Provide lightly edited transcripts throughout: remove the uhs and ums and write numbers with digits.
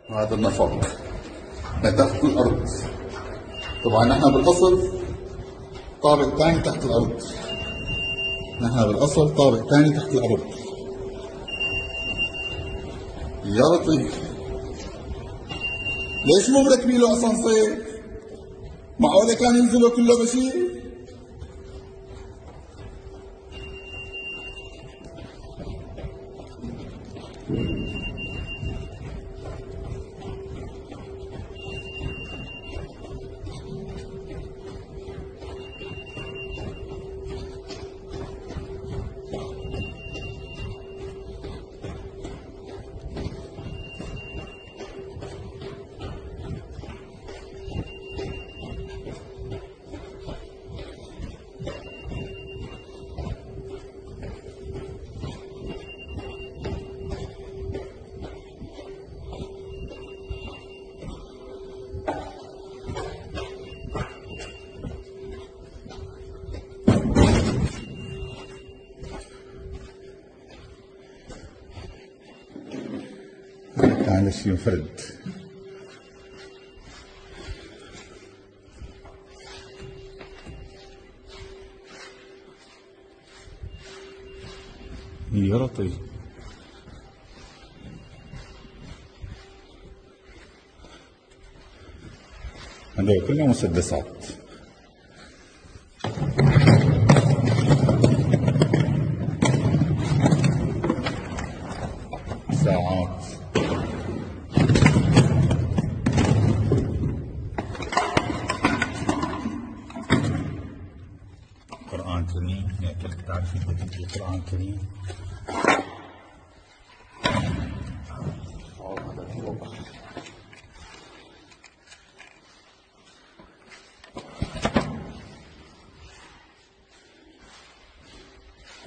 وهذا النفق تحت الأرض. طبعا نحن بالأصل طابق ثاني تحت الأرض، نحن بالأصل طابق ثاني تحت الأرض. يا لطيف، ليش مو مركبين له أسانسير؟ معقولة كان ينزلوا كله بشيء؟ على شيء ينفرد. يا لطيف، هذول كلهم مسدسات. ساعات قرآن كريم، يأكلك تعرفين القرآن الكريم.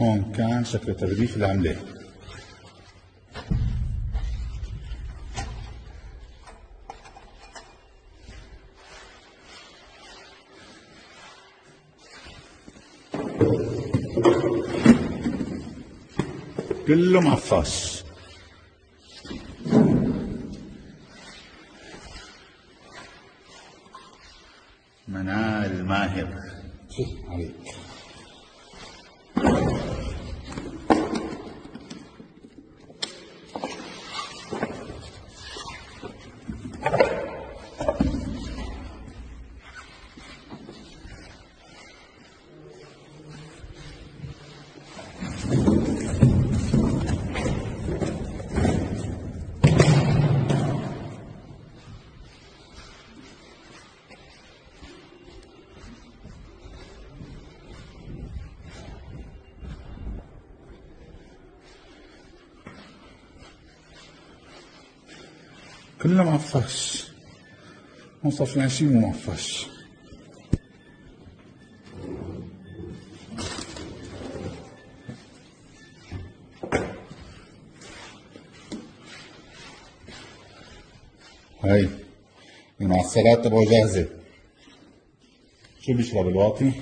هون كان شكل تغليف العملة. كله معفاش. منال ماهر عليك. كله معفش، ما صار فينا شيء مو معفش. هاي المعسلات تبعه جاهزة. شو بيشرب الواطي؟